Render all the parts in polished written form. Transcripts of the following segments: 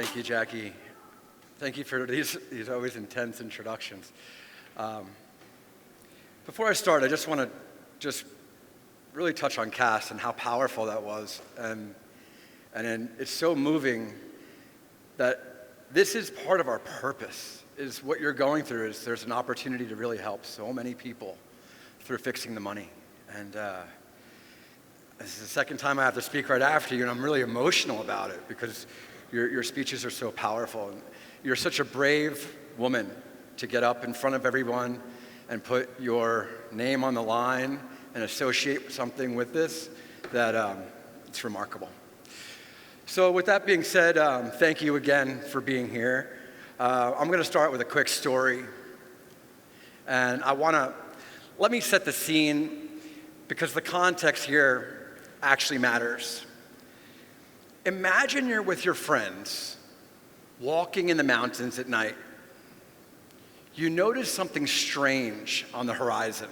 Thank you, Jackie. Thank you for these always intense introductions. Before I start, I just want to really touch on Cass and how powerful that was. And then it's so moving that this is part of our purpose, is what you're going through is there's an opportunity to really help so many people through fixing the money. And this is the second time I have to speak right after you, and I'm really emotional about it because your speeches are so powerful. And you're such a brave woman to get up in front of everyone and put your name on the line and associate something with this, that it's remarkable. So with that being said, thank you again for being here. I'm going to start with a quick story. And let me set the scene because the context here actually matters. Imagine you're with your friends walking in the mountains at night. You notice something strange on the horizon.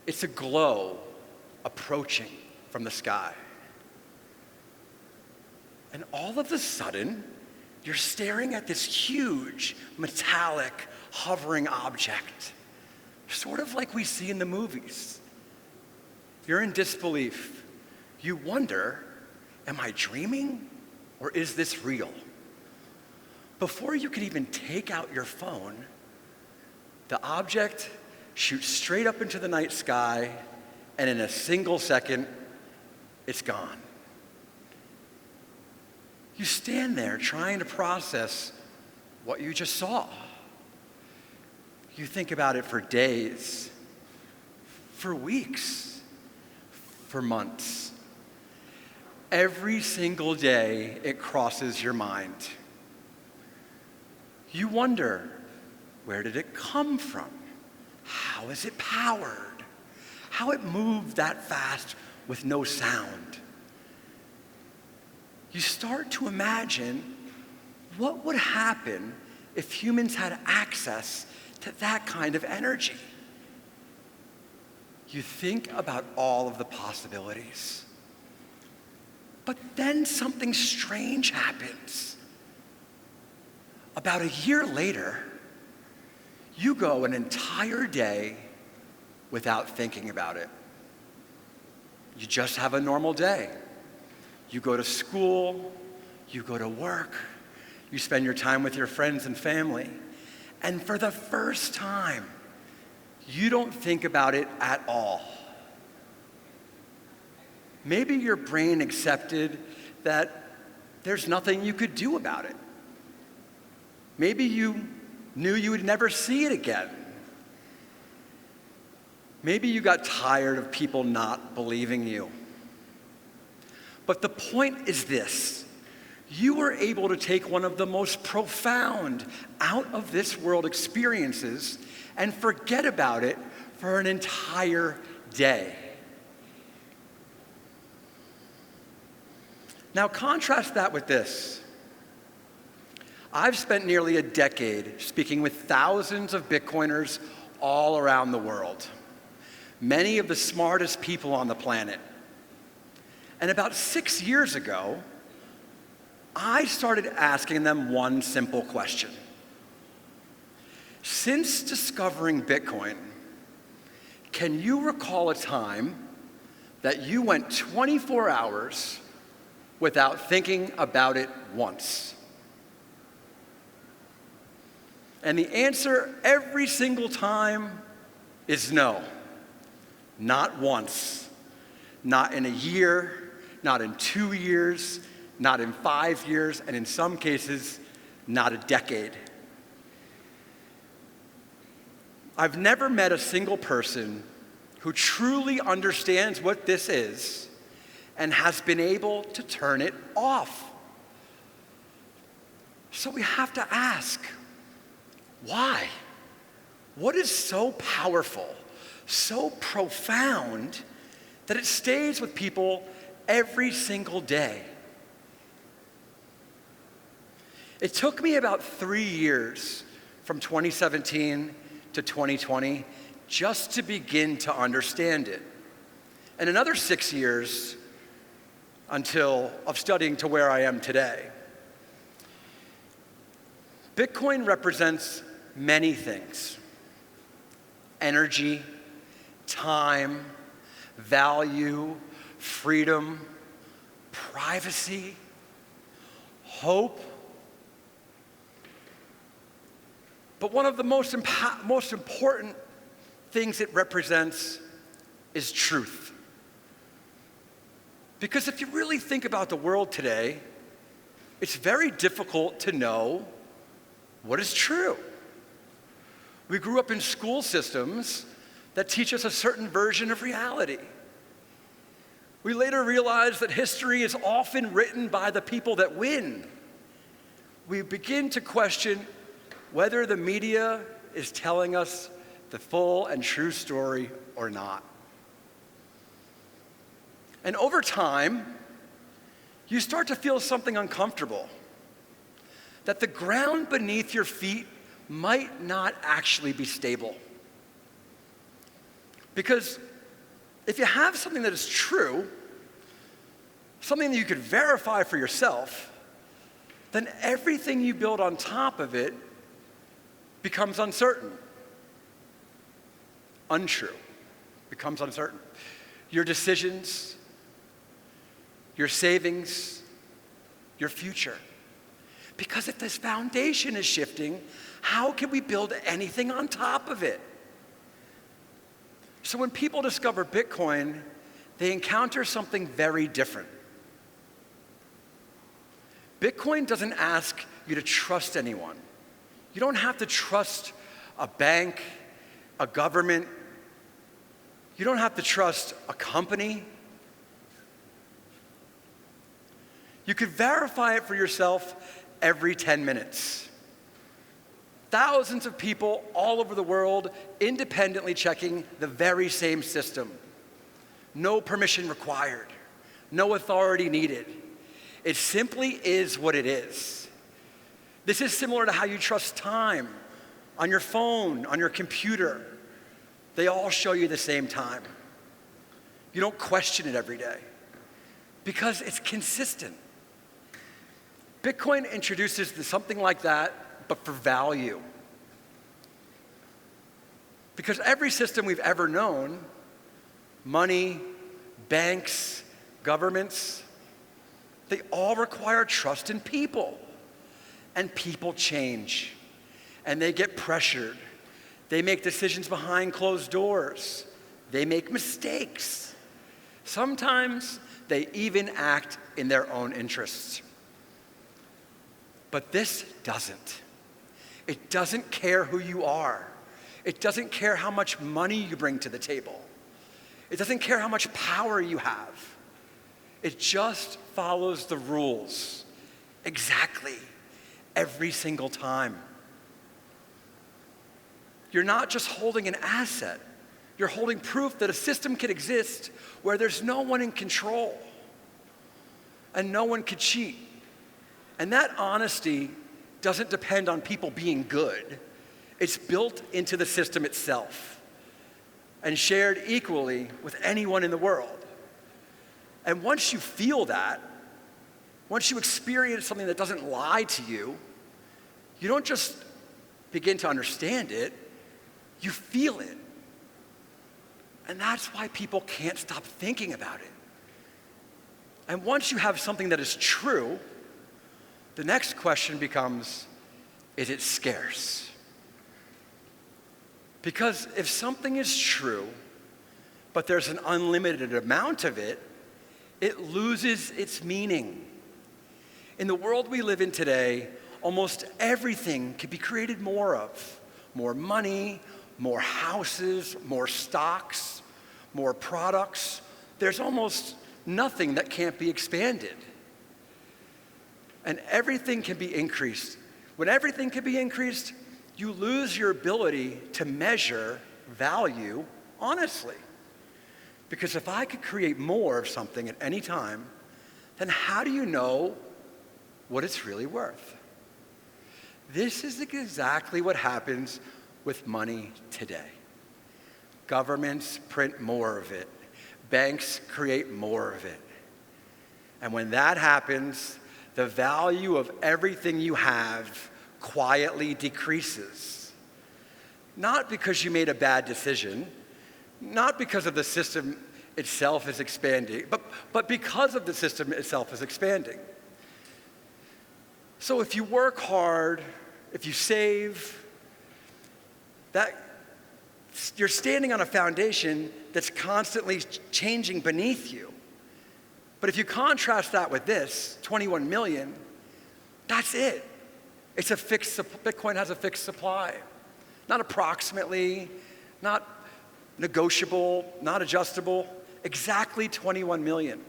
It's a glow approaching from the sky. And all of a sudden, you're staring at this huge, metallic, hovering object, sort of like we see in the movies. You're in disbelief. You wonder, am I dreaming or is this real? Before you can even take out your phone, the object shoots straight up into the night sky, and in a single second, it's gone. You stand there trying to process what you just saw. You think about it for days, for weeks, for months. Every single day, it crosses your mind. You wonder, where did it come from? How is it powered? How it moved that fast with no sound? You start to imagine what would happen if humans had access to that kind of energy. You think about all of the possibilities. But then something strange happens. About a year later, you go an entire day without thinking about it. You just have a normal day. You go to school, you go to work, you spend your time with your friends and family, and for the first time, you don't think about it at all. Maybe your brain accepted that there's nothing you could do about it. Maybe you knew you would never see it again. Maybe you got tired of people not believing you. But the point is this: you were able to take one of the most profound, out-of-this-world experiences and forget about it for an entire day. Now contrast that with this. I've spent nearly a decade speaking with thousands of Bitcoiners all around the world, many of the smartest people on the planet. And about 6 years ago, I started asking them one simple question. Since discovering Bitcoin, can you recall a time that you went 24 hours without thinking about it once? And the answer every single time is no. Not once. Not in a year, not in 2 years, not in 5 years, and in some cases, not a decade. I've never met a single person who truly understands what this is and has been able to turn it off. So we have to ask, why? What is so powerful, so profound, that it stays with people every single day? It took me about 3 years, from 2017 to 2020, just to begin to understand it. And another 6 years of studying to where I am today. Bitcoin represents many things: energy, time, value, freedom, privacy, hope. But one of the most important things it represents is truth. Because if you really think about the world today, it's very difficult to know what is true. We grew up in school systems that teach us a certain version of reality. We later realized that history is often written by the people that win. We begin to question whether the media is telling us the full and true story or not. And over time, you start to feel something uncomfortable, that the ground beneath your feet might not actually be stable. Because if you have something that is true, something that you could verify for yourself, then everything you build on top of it becomes uncertain. Untrue becomes uncertain. Your decisions, your savings, your future. Because if this foundation is shifting, how can we build anything on top of it? So when people discover Bitcoin, they encounter something very different. Bitcoin doesn't ask you to trust anyone. You don't have to trust a bank, a government. You don't have to trust a company. You could verify it for yourself every 10 minutes. Thousands of people all over the world independently checking the very same system. No permission required. No authority needed. It simply is what it is. This is similar to how you trust time on your phone, on your computer. They all show you the same time. You don't question it every day because it's consistent. Bitcoin introduces something like that, but for value. Because every system we've ever known, money, banks, governments, they all require trust in people. And people change, and they get pressured. They make decisions behind closed doors. They make mistakes. Sometimes they even act in their own interests. But this doesn't. It doesn't care who you are. It doesn't care how much money you bring to the table. It doesn't care how much power you have. It just follows the rules exactly every single time. You're not just holding an asset. You're holding proof that a system can exist where there's no one in control and no one could cheat. And that honesty doesn't depend on people being good. It's built into the system itself and shared equally with anyone in the world. And once you feel that, once you experience something that doesn't lie to you, you don't just begin to understand it, you feel it. And that's why people can't stop thinking about it. And once you have something that is true, the next question becomes, is it scarce? Because if something is true, but there's an unlimited amount of it, it loses its meaning. In the world we live in today, almost everything can be created more of. More money, more houses, more stocks, more products. There's almost nothing that can't be expanded. And everything can be increased. When everything can be increased, you lose your ability to measure value honestly. Because if I could create more of something at any time, then how do you know what it's really worth? This is exactly what happens with money today. Governments print more of it. Banks create more of it. And when that happens, the value of everything you have quietly decreases. Not because you made a bad decision, not because of the system itself is expanding, but because of the system itself is expanding. So if you work hard, if you save, that you're standing on a foundation that's constantly changing beneath you. But if you contrast that with this, 21 million, that's it. It's a fixed, Bitcoin has a fixed supply. Not approximately, not negotiable, not adjustable, exactly 21 million.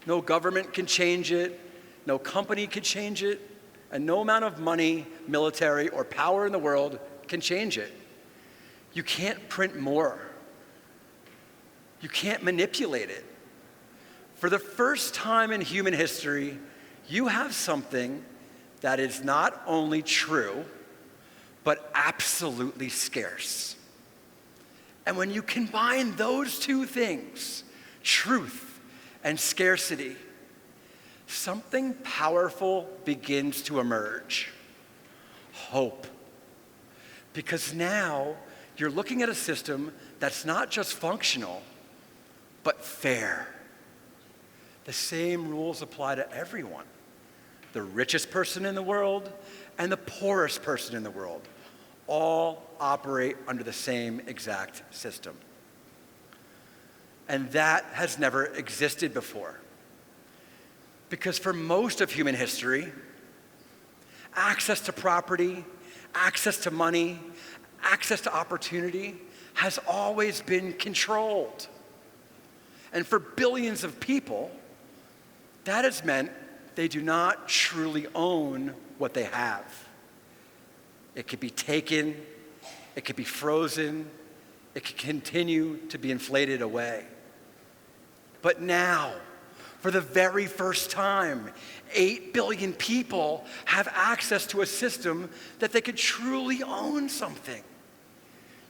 No government can change it, no company can change it, and no amount of money, military, or power in the world can change it. You can't print more. You can't manipulate it. For the first time in human history, you have something that is not only true, but absolutely scarce. And when you combine those two things, truth and scarcity, something powerful begins to emerge. Hope. Because now you're looking at a system that's not just functional, but fair. The same rules apply to everyone. The richest person in the world and the poorest person in the world all operate under the same exact system. And that has never existed before. Because for most of human history, access to property, access to money, access to opportunity has always been controlled. And for billions of people, that has meant they do not truly own what they have. It could be taken, it could be frozen, it could continue to be inflated away. But now, for the very first time, 8 billion people have access to a system that they could truly own something.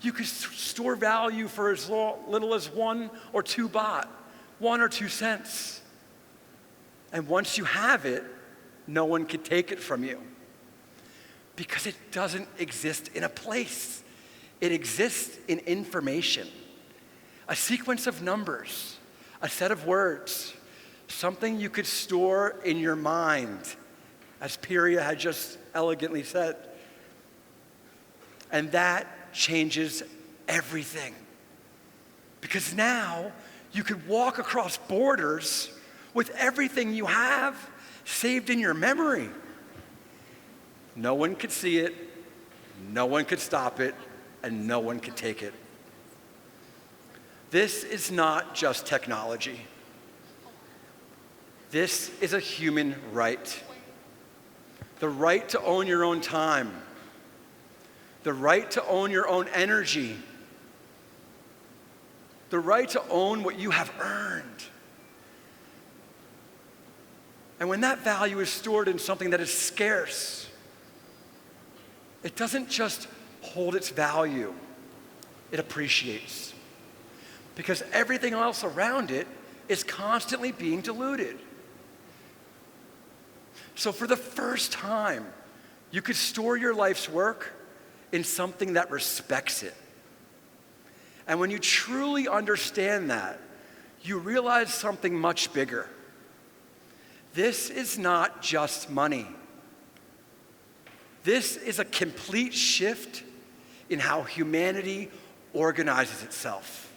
You could store value for as little as 1 or 2 baht, 1 or 2 cents. And once you have it, no one can take it from you. Because it doesn't exist in a place. It exists in information. A sequence of numbers, a set of words, something you could store in your mind, as Piria had just elegantly said. And that changes everything. Because now you could walk across borders with everything you have saved in your memory. No one could see it, no one could stop it, and no one could take it. This is not just technology. This is a human right. The right to own your own time. The right to own your own energy. The right to own what you have earned. And when that value is stored in something that is scarce, it doesn't just hold its value, it appreciates. Because everything else around it is constantly being diluted. So for the first time, you could store your life's work in something that respects it. And when you truly understand that, you realize something much bigger. This is not just money. This is a complete shift in how humanity organizes itself.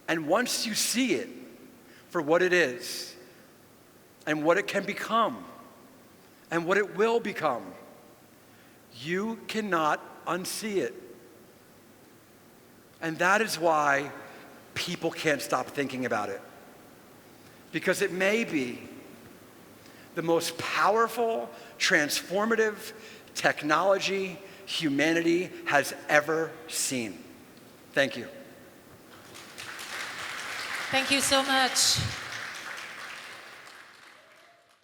And once you see it for what it is, and what it can become, and what it will become, you cannot unsee it. And that is why people can't stop thinking about it. Because it may be the most powerful, transformative technology humanity has ever seen. Thank you. Thank you so much.